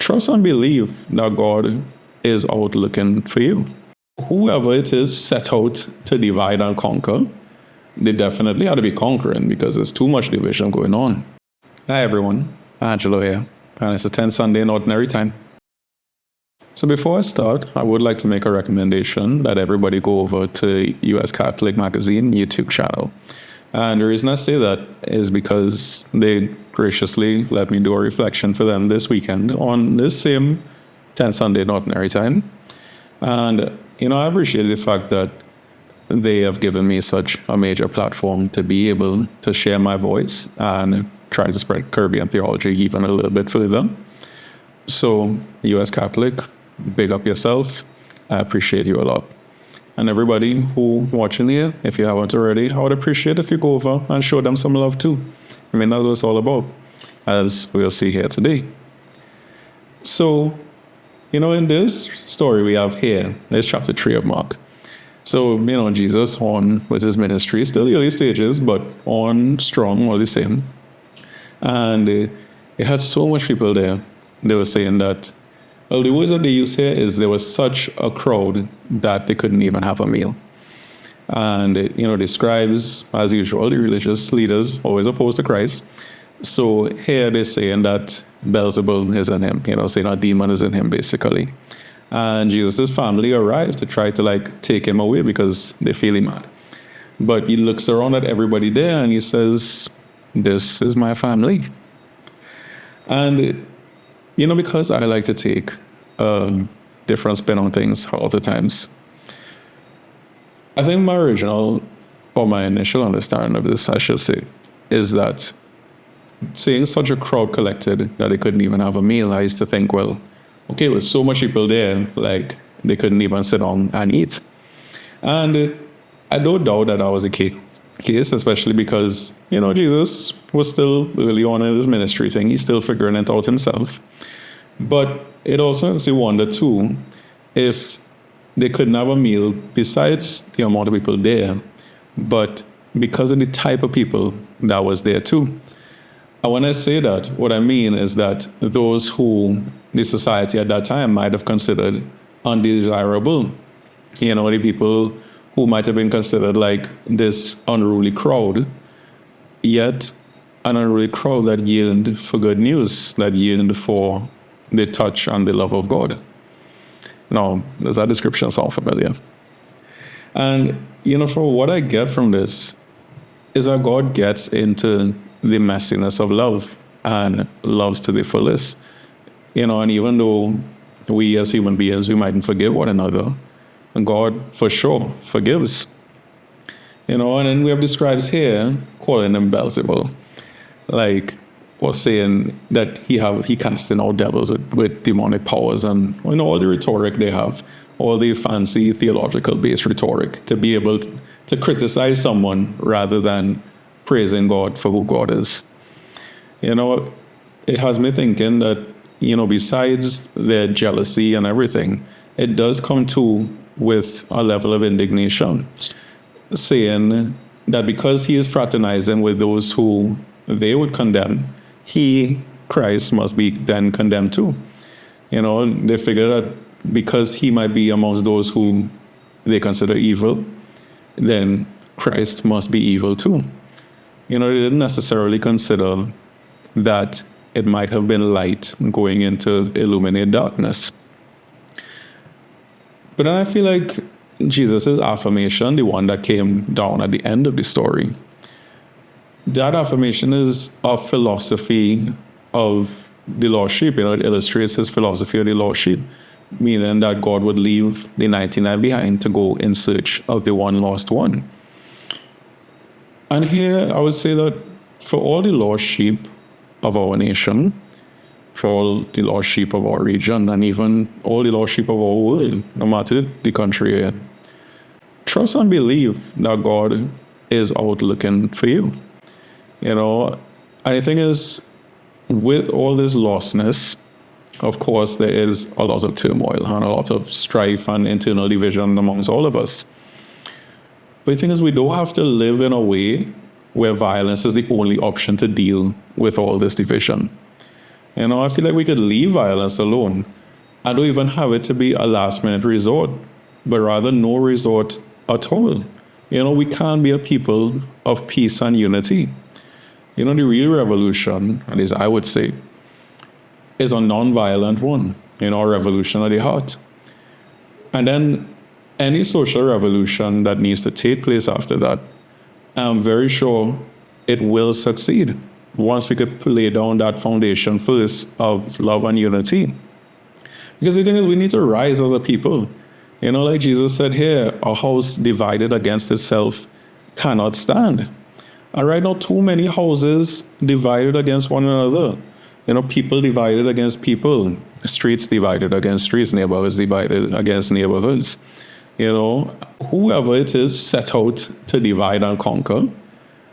Trust and believe that God is out looking for you. Whoever it is set out to divide and conquer, they definitely ought to be conquering because there's too much division going on. Hi everyone, Angelo here, and it's a 10 Sunday in Ordinary Time. So before I start, I would like to make a recommendation that everybody go over to US Catholic Magazine YouTube channel. And the reason I say that is because they graciously let me do a reflection for them this weekend on this same 10 Sunday in Ordinary Time. And, I appreciate the fact that they have given me such a major platform to be able to share my voice and try to spread Caribbean theology even a little bit further. So, US Catholic, big up yourself. I appreciate you a lot. And everybody who watching here, if you haven't already, I would appreciate if you go over and show them some love too. That's what it's all about, as we'll see here today. So, in this story we have here, there's chapter 3 of Mark. So, Jesus on with his ministry, still the early stages, but on strong all the same. And it had so much people there. They were saying that, well, the words that they use here is there was such a crowd that they couldn't even have a meal. And, the scribes, as usual, the religious leaders, always opposed to Christ. So here they're saying that Beelzebul is in him, saying a demon is in him, basically. And Jesus' family arrives to try to, take him away because they feel him mad. But he looks around at everybody there and he says, "This is my family." And because I like to take a different spin on things all the times, I think my initial understanding of this, I should say, is that seeing such a crowd collected that they couldn't even have a meal, I used to think, well, okay, with so much people there, they couldn't even sit down and eat. And I don't doubt that was the case, especially because, Jesus was still early on in his ministry thing. He's still figuring it out himself. But it also makes you wonder, too, if they couldn't have a meal besides the amount of people there, but because of the type of people that was there, too. And when I say that, what I mean is that those who the society at that time might have considered undesirable, the people who might have been considered like this unruly crowd, yet an unruly crowd that yearned for good news, that yearned for the touch and the love of God. Now, does that description sound familiar? And, for what I get from this is that God gets into the messiness of love and loves to the fullest. And even though we as human beings, we mightn't forgive one another, and God for sure forgives. And then we have the scribes here calling him Beelzebul, or saying that he casting out devils with demonic powers, and all the rhetoric they have, all the fancy theological based rhetoric to be able to criticize someone rather than praising God for who God is. It has me thinking that, besides their jealousy and everything, it does come to with a level of indignation, saying that because he is fraternizing with those who they would condemn, he, Christ, must be then condemned too. They figure that because he might be amongst those who they consider evil, then Christ must be evil too. They didn't necessarily consider that it might have been light going into illuminate darkness. But then I feel like Jesus' affirmation, the one that came down at the end of the story, that affirmation is a philosophy of the lost sheep. It illustrates his philosophy of the lost sheep, meaning that God would leave the 99 behind to go in search of the one lost one. And here I would say that for all the lost sheep of our nation, for all the lost sheep of our region, and even all the lost sheep of our world, no matter the country you're in, trust and believe that God is out looking for you. And the thing is, with all this lostness, of course, there is a lot of turmoil and a lot of strife and internal division amongst all of us. But the thing is, we don't have to live in a way where violence is the only option to deal with all this division. I feel like we could leave violence alone. I don't even have it to be a last minute resort, but rather no resort at all. We can't be a people of peace and unity. The real revolution, at least I would say, is a non-violent one, a revolution of the heart. And then any social revolution that needs to take place after that, I'm very sure it will succeed once we could lay down that foundation first of love and unity. Because the thing is, we need to rise as a people. Like Jesus said here, a house divided against itself cannot stand. And right now, too many houses divided against one another. People divided against people, streets divided against streets, neighborhoods divided against neighborhoods. Whoever it is set out to divide and conquer,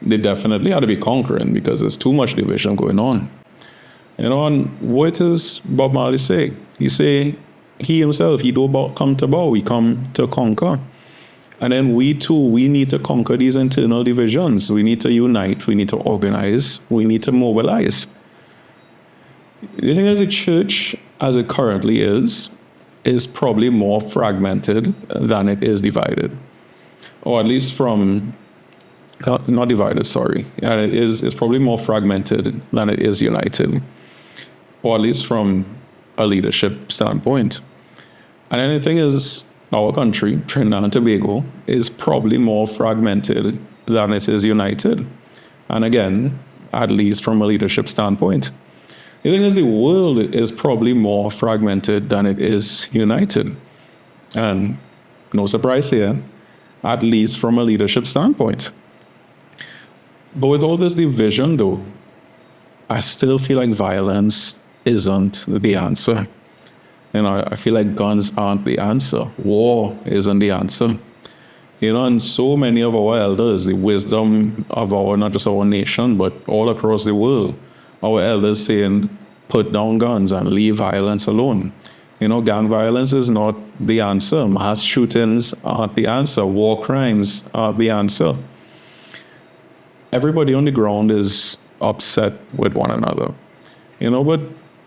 they definitely ought to be conquering because there's too much division going on. And what does Bob Marley say? He himself, he don't come to bow, we come to conquer. And then we too, we need to conquer these internal divisions. We need to unite, we need to organize, we need to mobilize. The thing is, the church, as it currently is probably more fragmented than it is divided. Or at least not divided, sorry. And it's probably more fragmented than it is united. Or at least from a leadership standpoint. And then the thing is, our country, Trinidad and Tobago, is probably more fragmented than it is united. And again, at least from a leadership standpoint. The thing is, the world is probably more fragmented than it is united. And no surprise here, at least from a leadership standpoint. But with all this division, though, I still feel like violence isn't the answer. I feel like guns aren't the answer. War isn't the answer. And so many of our elders, the wisdom of not just our nation, but all across the world, our elders saying, put down guns and leave violence alone. Gang violence is not the answer. Mass shootings aren't the answer. War crimes aren't the answer. Everybody on the ground is upset with one another. But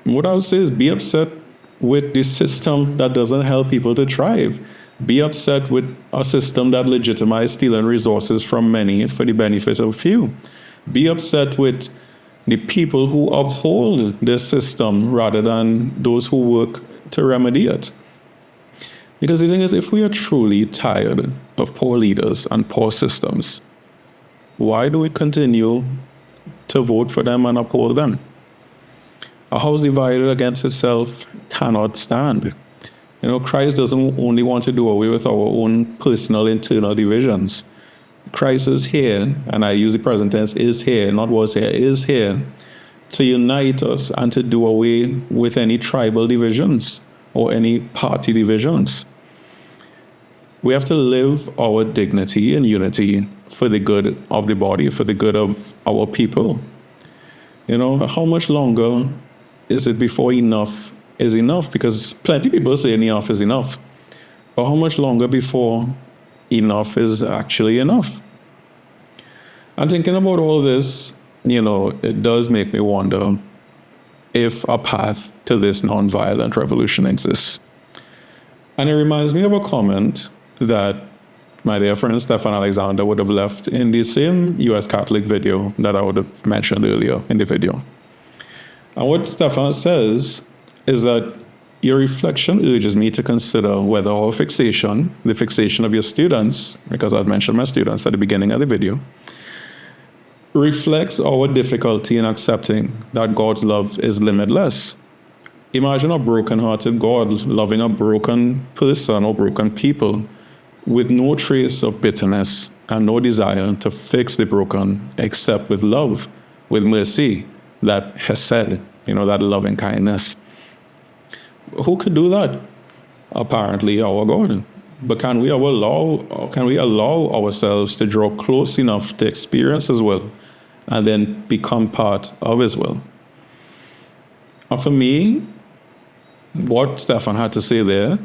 what I would say is be upset with the system that doesn't help people to thrive. Be upset with a system that legitimizes stealing resources from many for the benefit of few. Be upset with the people who uphold this system rather than those who work to remedy it. Because the thing is, if we are truly tired of poor leaders and poor systems, why do we continue to vote for them and uphold them? A house divided against itself cannot stand. Christ doesn't only want to do away with our own personal internal divisions. Christ is here, and I use the present tense, is here, not was here, is here to unite us and to do away with any tribal divisions or any party divisions. We have to live our dignity and unity for the good of the body, for the good of our people. How much longer is it before enough is enough? Because plenty of people say enough is enough. But how much longer before enough is actually enough? And thinking about all this, it does make me wonder if a path to this nonviolent revolution exists. And it reminds me of a comment that my dear friend Stefan Alexander would have left in the same US Catholic video that I would have mentioned earlier in the video. And what Stefan says is that your reflection urges me to consider whether our fixation, the fixation of your students, because I've mentioned my students at the beginning of the video, reflects our difficulty in accepting that God's love is limitless. Imagine a broken-hearted God loving a broken person or broken people with no trace of bitterness and no desire to fix the broken except with love, with mercy, that hesed, that loving kindness. Who could do that? Apparently our God. But can we allow ourselves to draw close enough to experience His will and then become part of His will? And for me, what Stefan had to say there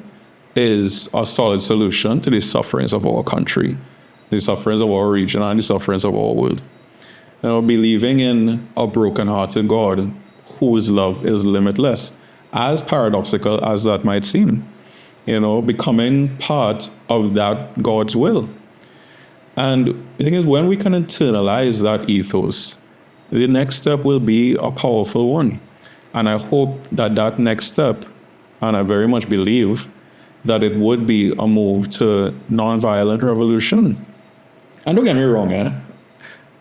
is a solid solution to the sufferings of our country, the sufferings of our region, and the sufferings of our world. Believing in a broken-hearted God whose love is limitless, as paradoxical as that might seem. Becoming part of that God's will. And the thing is, when we can internalize that ethos, the next step will be a powerful one. And I hope that that next step, and I very much believe that it would be a move to nonviolent revolution. And don't get me wrong,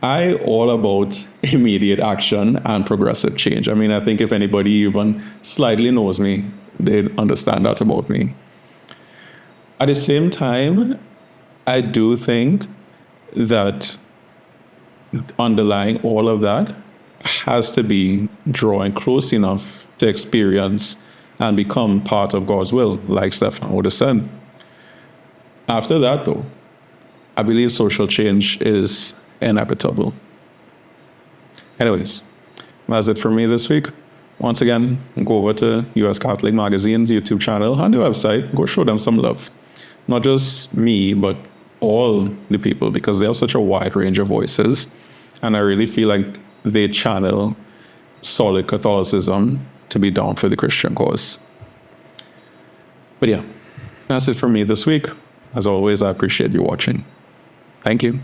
I all about immediate action and progressive change. I mean, I think if anybody even slightly knows me, they'd understand that about me. At the same time, I do think that underlying all of that has to be drawing close enough to experience and become part of God's will, like Stefan would have said. After that, though, I believe social change is inevitable. Anyways, that's it for me this week. Once again, go over to US Catholic Magazine's YouTube channel and the website. Go show them some love. Not just me, but all the people, because they have such a wide range of voices. And I really feel like they channel solid Catholicism to be down for the Christian cause. But yeah, that's it for me this week. As always, I appreciate you watching. Thank you.